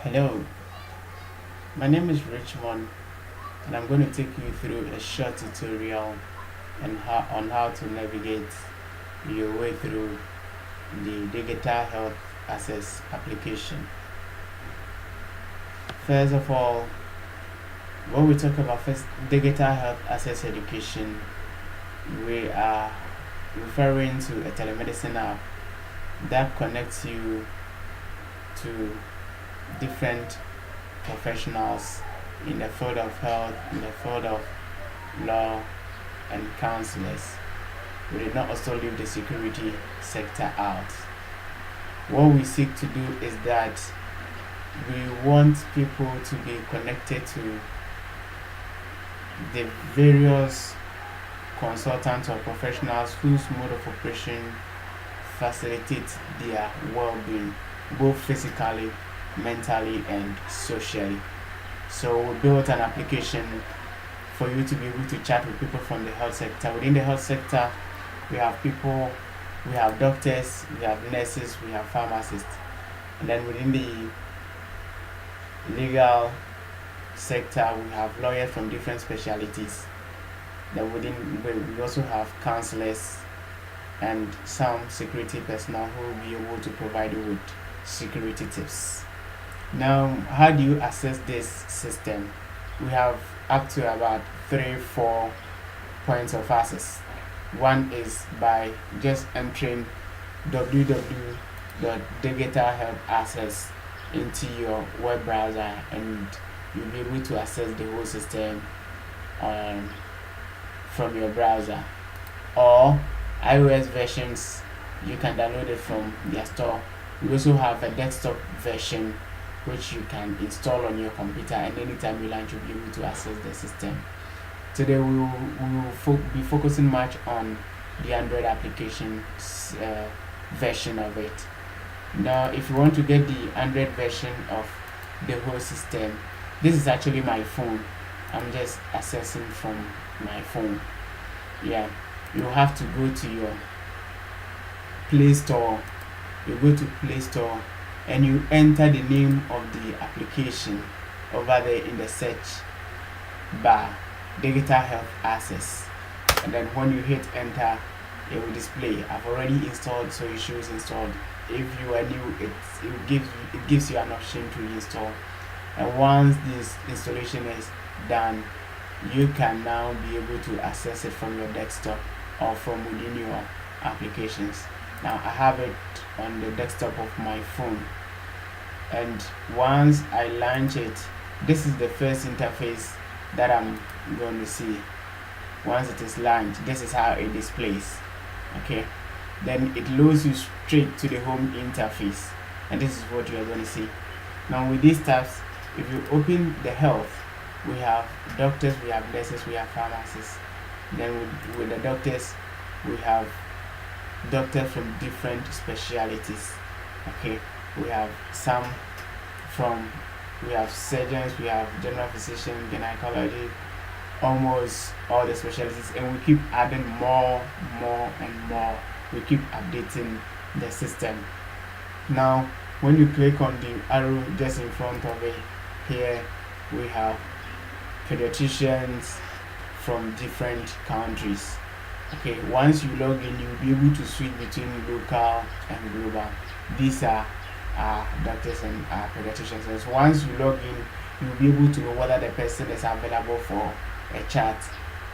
Hello, my name is Richmond and I'm going to take you through a short tutorial on how to navigate your way through the digital health access application. First of all, when we talk about first digital health access education, we are referring to a telemedicine app that connects you to different professionals in the field of health, in the field of law, and counselors. We did not also leave the security sector out. What we seek to do is that we want people to be connected to the various consultants or professionals whose mode of operation facilitates their well-being, both physically, mentally, and socially. So we built an application for you to be able to chat with people from the health sector. Within the health sector, we have people, we have doctors, we have nurses, we have pharmacists. And then within the legal sector, we have lawyers from different specialties. Then we also have counselors and some security personnel who will be able to provide you with security tips. Now, how do you access this system? We have up to about 3-4 points of access. One is by just entering www.digitalhealthaccess into your web browser, and you'll be able to access the whole system from your browser. Or iOS versions, you can download it from their store. We also have a desktop version which you can install on your computer, and anytime you launch, you'll be able to access the system. Today we will be focusing much on the Android application version of it. Now, if you want to get the Android version of the whole system, this is actually my phone. I'm just accessing from my phone. Yeah, you have to go to your Play Store. You go to Play Store and you enter the name of the application over there in the search bar, Digital Health Access. And then when you hit enter, it will display I've already installed, so it shows installed. If you are new, it gives you an option to install. And once this installation is done, you can now be able to access it from your desktop or from within your applications. Now I have it on the desktop of my phone, and once I launch it, this is the first interface that I'm going to see. Once it is launched, this is how it displays. Okay, then it loads you straight to the home interface, and this is what you are going to see. Now with these tabs, if you open the health, we have doctors, we have nurses, we have pharmacists. Then with the doctors, we have doctors from different specialities. Okay, we have we have surgeons, we have general physician, gynecology, almost all the specialties, and we keep adding more and more. We keep updating the system. Now when you click on the arrow just in front of it, here we have pediatricians from different countries. Okay, once you log in, you'll be able to switch between local and global. These are doctors and pediatricians. And so once you log in, you'll be able to know whether the person is available for a chat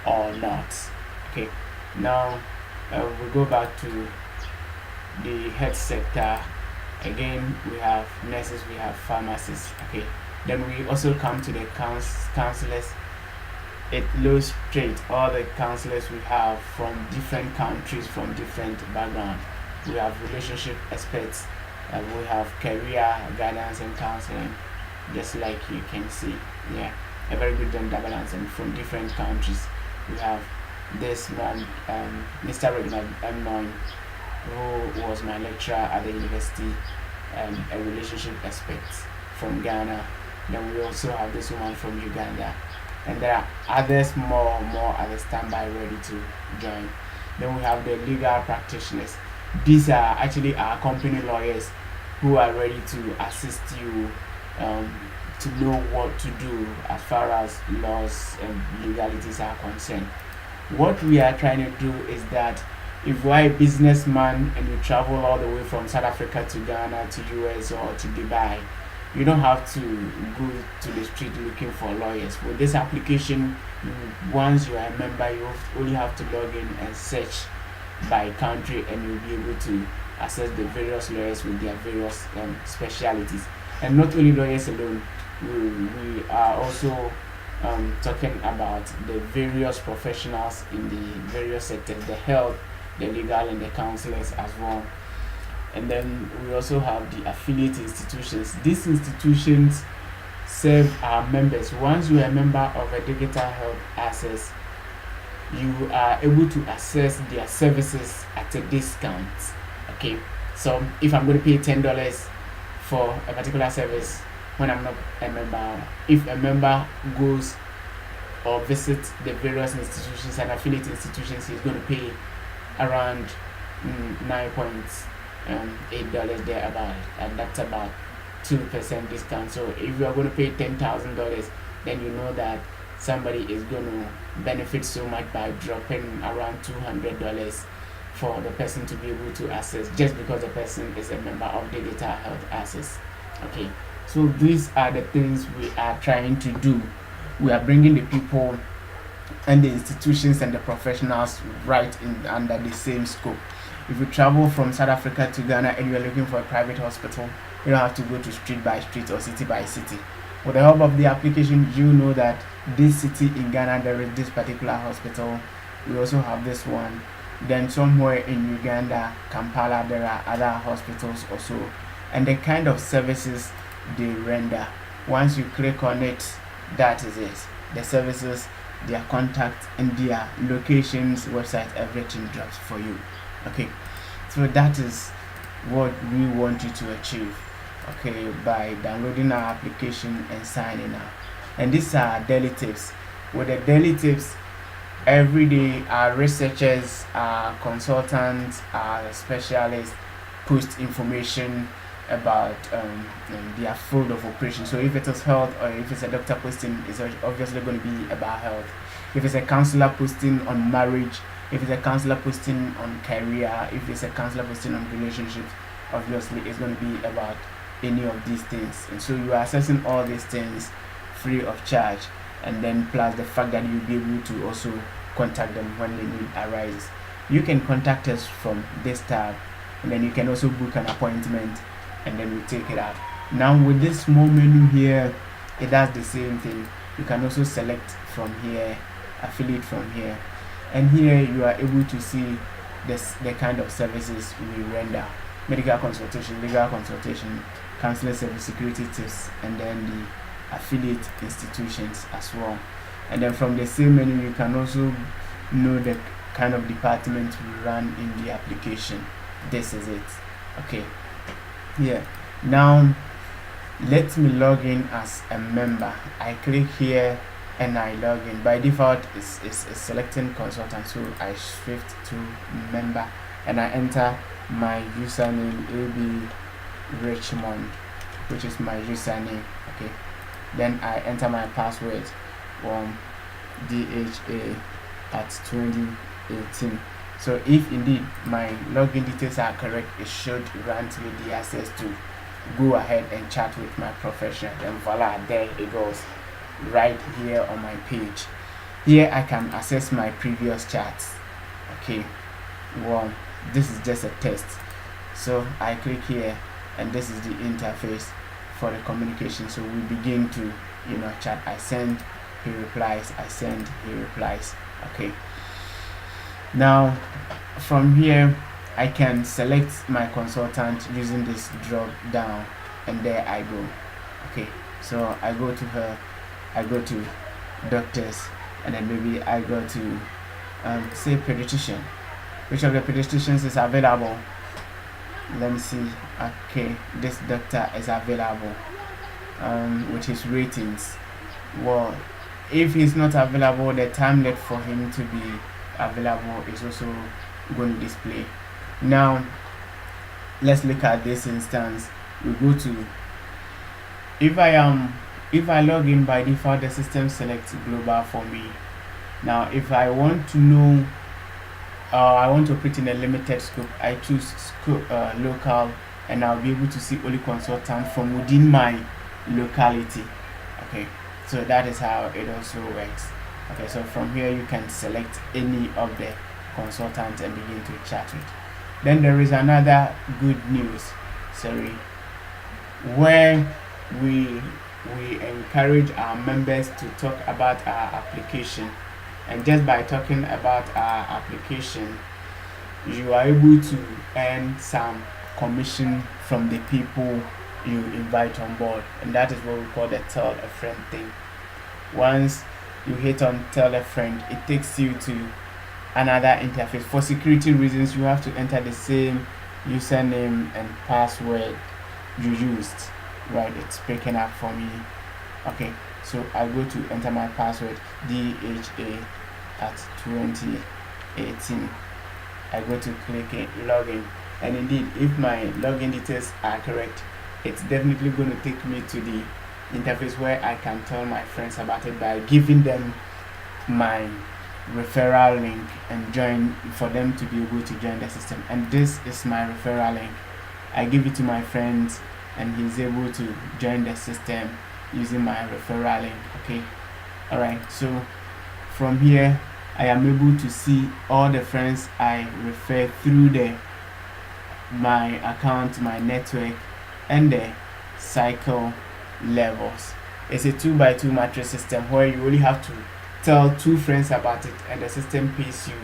or not. Okay, now we go back to the health sector. Again, we have nurses, we have pharmacists. Okay, then we also come to the counselors. It loads straight all the counselors we have from different countries, from different backgrounds. We have relationship experts, we have career guidance and counseling, just like you can see. Yeah, a very good gender balance, and from different countries. We have this man, Mr. Reginald M9, who was my lecturer at the university, a relationship expert from Ghana. Then we also have this woman from Uganda, and there are others more at the standby ready to join. Then we have the legal practitioners. These are actually our company lawyers who are ready to assist you um, to know what to do as far as laws and legalities are concerned. What we are trying to do is that if you are a businessman and you travel all the way from South Africa to Ghana to US or to Dubai, you don't have to go to the street looking for lawyers. With this application, once you are a member, you only have to log in and search by country, and you'll be able to access the various lawyers with their various specialities. And not only lawyers alone, we are also talking about the various professionals in the various sectors, the health, the legal, and the counselors as well. And then we also have the affiliate institutions. These institutions serve our members. Once you are a member of a digital health access, you are able to access their services at a discount. Okay, so if I'm going to pay $10 for a particular service when I'm not a member, if a member goes or visits the various institutions and affiliate institutions, he's going to pay around $9.8 there about, and that's about 2% discount. So if you are going to pay $10,000, then you know that somebody is going to benefit so much by dropping around $200 for the person to be able to access, just because the person is a member of digital health access. Okay, so these are the things we are trying to do. We are bringing the people and the institutions and the professionals right in under the same scope. If you travel from South Africa to Ghana and you are looking for a private hospital, you don't have to go to street by street or city by city. With the help of the application, you know that this city in Ghana there is this particular hospital. We also have this one. Then somewhere in Uganda, Kampala, there are other hospitals also, and the kind of services they render. Once you click on it, that is it. The services, their contact, and their locations, website, everything drops for you. Okay, so that is what we want you to achieve, okay, by downloading our application and signing up. And these are daily tips. With the daily tips, every day our researchers, our consultants, our specialists post information about their field of operation. So if it is health, or if it's a doctor posting, it's obviously going to be about health. If it's a counselor posting on marriage, if it's a counselor posting on career, if it's a counselor posting on relationships, obviously it's going to be about any of these things. And so you are accessing all these things free of charge, and then plus the fact that you'll be able to also contact them when the need arises. You can contact us from this tab, and then you can also book an appointment, and then we take it out. Now with this small menu here, it does the same thing. You can also select from here, affiliate from here, and here you are able to see the kind of services we render: medical consultation, legal consultation, counseling service, security tips, and then the affiliate institutions as well. And then from the same menu, you can also know the kind of department we run in the application. This is it. Okay, yeah. Now let me log in as a member. I click here and I log in. By default it's selecting consultant, so I shift to member and I enter my username, AB Richmond, which is my username. Okay, then I enter my password, DHA at 2018. So if indeed my login details are correct, it should grant me the access to go ahead and chat with my professional. And voila, there it goes, right here on my page. Here I can access my previous chats. Okay, well, this is just a test, so I click here and this is the interface for the communication. So we begin to chat. I send, he replies, I send, he replies. Okay, now from here I can select my consultant using this drop down, and there I go. Okay, so I go to her, I go to doctors, and then maybe I go to say pediatrician. Which of the pediatricians is available? Let me see. Okay, this doctor is available with his ratings. Well, if he's not available, the time left for him to be available is also going to display. Now let's look at this instance. We go to if I log in by default, the system selects global for me. Now if I want to know, I want to operate in a limited scope, I choose scope, local, and I'll be able to see only consultants from within my locality. Okay, so that is how it also works. Okay, so from here you can select any of the consultants and begin to chat with. Then there is another good news, sorry, where we encourage our members to talk about our application, and just by talking about our application, you are able to earn some commission from the people you invite on board, and that is what we call the tell a friend thing. Once you hit on tell a friend, it takes you to another interface. For security reasons, you have to enter the same username and password you used. Right, it's picking up for me. Okay, so I go to enter my password, DHA at 2018. I go to click it, login, and indeed if my login details are correct, it's definitely going to take me to the interface where I can tell my friends about it by giving them my referral link and join, for them to be able to join the system. And this is my referral link. I give it to my friends and he's able to join the system using my referral link. Okay, all right, so from here I am able to see all the friends I refer through my account, my network, and the cycle levels. It's a 2x2 matrix system where you only have to tell 2 friends about it, and the system pays you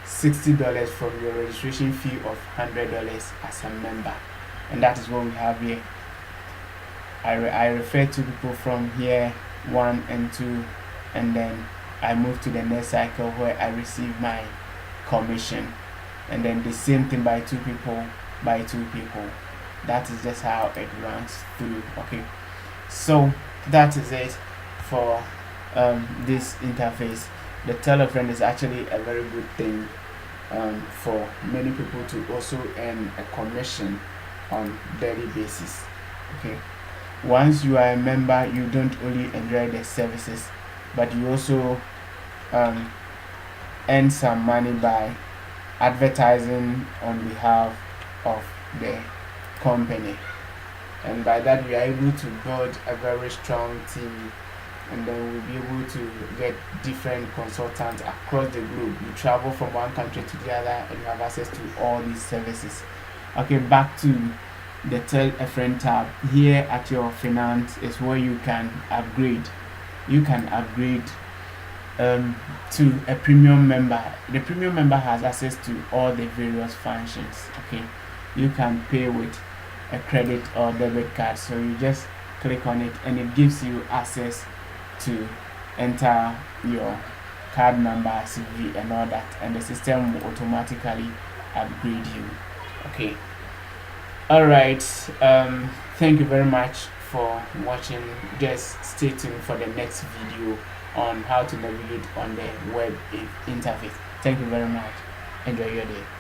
$60 from your registration fee of $100 as a member. And that is what we have here. I refer to people from here, 1 and 2, and then I move to the next cycle where I receive my commission, and then the same thing by 2 people, by 2 people. That is just how it runs through. Okay, so that is it for this interface. The tell a friend is actually a very good thing for many people to also earn a commission on daily basis. Okay, once you are a member, you don't only enjoy the services, but you also earn some money by advertising on behalf of the company, and by that we are able to build a very strong team, and then we'll be able to get different consultants across the globe. You travel from one country to the other and you have access to all these services. Okay, back to the tell a friend tab. Here at your finance is where you can upgrade. You can upgrade to a premium member. The premium member has access to all the various functions. Okay, you can pay with a credit or debit card, so you just click on it and it gives you access to enter your card number, CV, and all that, and the system will automatically upgrade you. Okay, all right, thank you very much for watching. Just stay tuned for the next video on how to navigate on the web interface. Thank you very much. Enjoy your day.